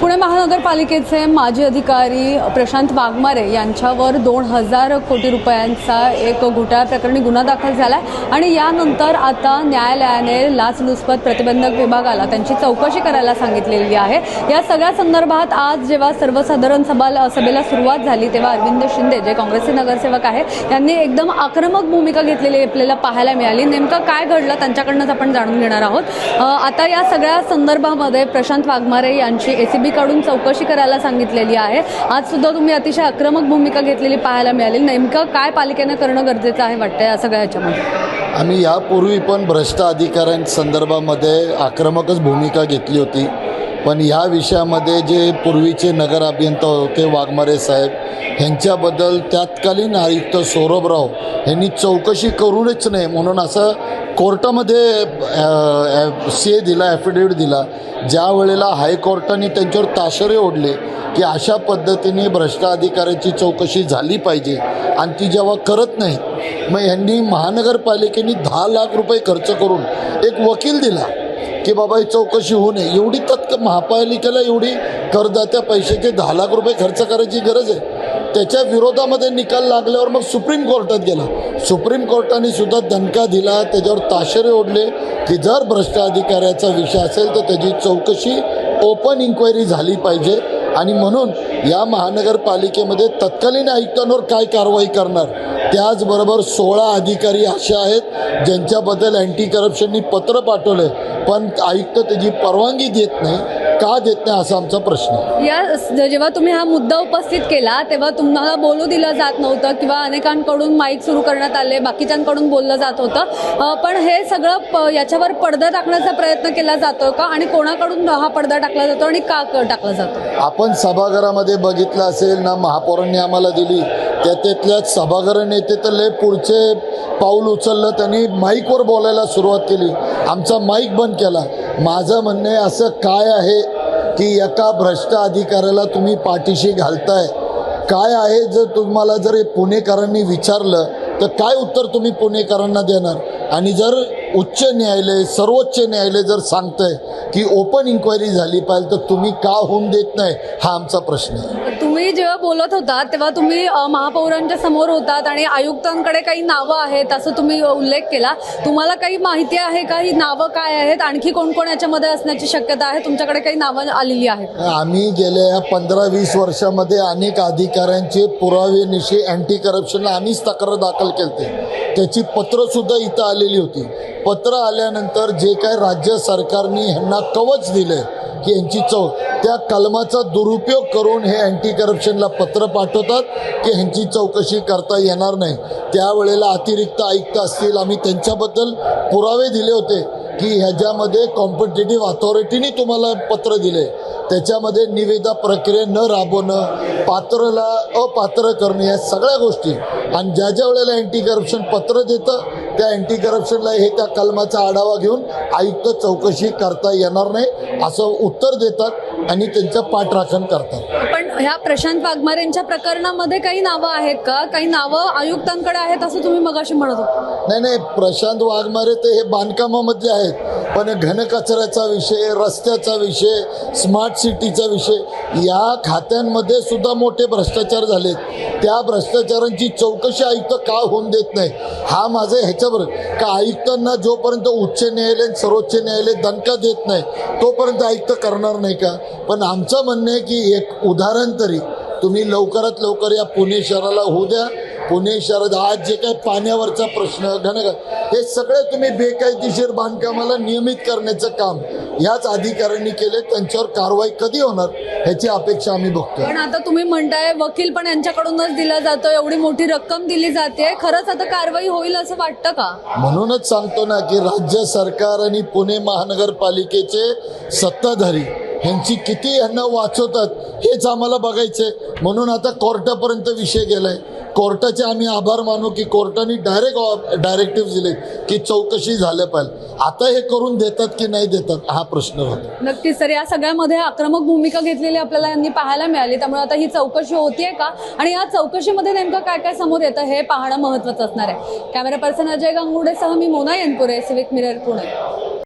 पुणे महानगरपालिकेचे माजी अधिकारी प्रशांत वाघमारे यांच्यावर 2,000 कोटी रुपयांचा एक घोटाळा प्रकरणी गुन्हा दाखल झाला आहे आणि यानंतर आता न्यायालयाने लाचलुचपत प्रतिबंधक विभागाला त्यांची चौकशी करायला सांगितलेली आहे। या सगळ्या संदर्भात आज जेव्हा सर्वसाधारण सभेला सुरुवात झाली तेव्हा अरविंद शिंदे जे काँग्रेसचे नगरसेवक आहेत यांनी एकदम आक्रमक भूमिका घेतलेली आपल्याला पाहायला मिळाली। नेमकं काय घडलं त्यांच्याकडूनच आपण जाणून घेणार आहोत। आता या सगळ्या संदर्भामध्ये प्रशांत वाघमारे यांची एसीबी कडून चौकशी करायला सांगितलेली आहे। आज सुद्धा तुम्ही अतिशय आक्रमक भूमिका घेतलेली पाहायला मिळाली। नेमकं काय पालिकेने करणं गरजेचं आहे वाटतं या सगळ्या ह्याच्यामध्ये? आम्ही यापूर्वी पण भ्रष्ट अधिकाऱ्यांसंदर्भामध्ये आक्रमकच भूमिका घेतली होती, पण या विषयामध्ये जे पूर्वीचे नगर अभियंता होते वाघमारे साहेब यांच्याबद्दल तत्कालीन आयुक्त सौरभराव यांनी चौकशी करूनच नाही म्हणून असं कोर्टामध्ये से दिला, ॲफिडेविट दिला। ज्या वेळेला हायकोर्टाने त्यांच्यावर ताशेरे ओढले की अशा पद्धतीने भ्रष्ट अधिकाऱ्याची चौकशी झाली पाहिजे आणि ती जेव्हा करत नाही मग यांनी महानगरपालिकेने 10 लाख रुपये खर्च करून एक वकील दिला की बाबा ही चौकशी होऊ नये। एवढी महापालिकेला एवढी करदात्या पैशाचे 10 लाख रुपये खर्च करायची गरज आहे? त्याच्या विरोधामध्ये निकाल लागल्यावर मग सुप्रीम कोर्टात गेला। सुप्रीम कोर्टाने सुद्धा दणका दिला, त्याच्यावर ताशेरे ओढले की जर भ्रष्ट अधिकाऱ्याचा विषय असेल तर त्याची चौकशी ओपन इन्क्वायरी झाली पाहिजे। आणि म्हणून या महानगरपालिकेमध्ये तत्कालीन आयुक्तांवर काय कारवाई करणार, त्याचबरोबर 16 अधिकारी असे आहेत ज्यांच्याबद्दल अँटी करप्शननी पत्र पाठवलं पण आयुक्त त्याची परवानगी देत नाही, का देत नाही असा आमचा प्रश्न आहे। या जेव्हा तुम्ही हा मुद्दा उपस्थित केला तेव्हा तुम्हाला बोलू दिलं जात नव्हतं किंवा अनेकांकडून माईक सुरू करण्यात आले, बाकीच्यांकडून बोललं जात होतं, पण हे सगळं याच्यावर पडदा टाकण्याचा प्रयत्न केला जातो का आणि कोणाकडून हा पडदा टाकला जातो आणि का टाकला जातो? आपण सभागृहामध्ये बघितलं असेल ना, महापौरांनी आम्हाला दिली त्यातल्याच सभागृह नेते तर लय पुढचे पाऊल उचललं, त्यांनी माईकवर बोलायला सुरुवात केली, आमचा माईक बंद केला। माझं म्हणणं आहे असं काय आहे की एका भ्रष्ट अधिकाऱ्याला तुम्ही पाठीशी घालताय? काय आहे जर तुम्हाला जर पुणेकरांनी विचारलं तर काय उत्तर तुम्ही पुणेकरांना देणार? आणि जर उच्च न्यायालय सर्वोच्च न्यायालय जर सांगतंय की ओपन इन्क्वायरी झाली पाहिजे तर तुम्ही का होऊन देत नाही, हा आमचा प्रश्न आहे। तुम्ही जेव्हा बोलत होता तेव्हा तुम्ही महापौरांच्या समोर होतात आणि आयुक्तांकडे काही नावं आहेत असं तुम्ही उल्लेख केला। तुम्हाला काही माहिती आहे का ही नावं काय आहेत, आणखी कोण कोण याच्यामध्ये असण्याची शक्यता आहे? तुमच्याकडे काही नावं आलेली आहेत? आम्ही गेल्या 15-20 वर्षामध्ये अनेक अधिकाऱ्यांचे पुरावेनिशी अँटी करप्शनला आम्हीच तक्रार दाखल केली, त्याची पत्रसुद्धा इथं आलेली होती। पत्र आल्यानंतर जे काय राज्य सरकारने ह्यांना कवच दिलं की यांची त्या कलमाचा दुरुपयोग करून हे अँटी करप्शनला पत्र पाठवतात की ह्यांची चौकशी करता येणार नाही। त्यावेळेला अतिरिक्त आयुक्त असतील, आम्ही त्यांच्याबद्दल पुरावे दिले होते की ह्याच्यामध्ये कॉम्पिटिटिव्ह अथॉरिटीने तुम्हाला पत्र दिले, त्याच्यामध्ये निविदा प्रक्रिया न राबवणं, पात्रला अपात्र करणं, या सगळ्या गोष्टी। आणि ज्या वेळेला अँटी करप्शन पत्र देतं त्या अँटी करप्शनला हे त्या कलमाचा आढावा घेऊन आयुक्त चौकशी करता येणार नाही असं उत्तर देतात आणि त्यांचं पाठराखण करतात। पण ह्या प्रशांत वाघमारेंच्या प्रकरणामध्ये काही नावं आहेत का? काही नावं आयुक्तांकडे आहेत असं तुम्ही मगाशी म्हणत होता? नाही, प्रशांत वाघमारे तर हे बांधकामामध्ये आहेत, पण घनकचऱ्याचा विषय, रस्त्याचा विषय, स्मार्ट सिटीचा विषय, या खात्यांमध्ये सुद्धा मोठे भ्रष्टाचार झालेत। त्या भ्रष्टाचारांची चौकशी आयुक्त का होऊन देत नाही, हा माझं ह्याच्यावर का आयुक्तांना जोपर्यंत उच्च न्यायालय सर्वोच्च न्यायालय दणका देत नाही तोपर्यंत आयुक्त करणार नाही का? पण आमचं म्हणणं आहे की एक उदाहरण तरी तुम्ही लवकरात लवकर या पुणे शहराला होऊ द्या। पुणे शहरात आज जे काही पाण्यावरचा प्रश्न, हे सगळे तुम्ही बेकायदेशीर बांधकामाला नियमित करण्याचं काम याच अधिकाऱ्यांनी केले, त्यांच्यावर कारवाई कधी होणार ह्याची अपेक्षा आम्ही बघतोय। पण आता तुम्ही म्हणताय वकील पण यांच्याकडूनच दिला जातो, एवढी मोठी रक्कम दिली जाते, खरंच आता कारवाई होईल असं वाटतं का? म्हणूनच सांगतो ना की राज्य सरकार आणि पुणे महानगरपालिकेचे सत्ताधारी ह्यांची किती ह्यांना वाचवतात हेच आम्हाला बघायचंय। म्हणून आता कोर्टापर्यंत विषय गेलाय, कोर्टाचे आम्ही आभार मानू की कोर्टाने डायरेक्टिव्ह दिले की चौकशी झाल्या पाहिजे। आता हे करून देतात की नाही देतात हा प्रश्न होता। नक्कीच सर, या सगळ्यामध्ये आक्रमक भूमिका घेतलेली आपल्याला यांनी पाहायला मिळाली, त्यामुळे आता ही चौकशी होतीये का आणि या चौकशीमध्ये नेमकं काय काय समोर येतं हे पाहणं महत्त्वाचं असणार आहे। कॅमेरा पर्सन अजय गांगुडेसह मी मोना येनपुरे, सिविक मिरर, पुणे।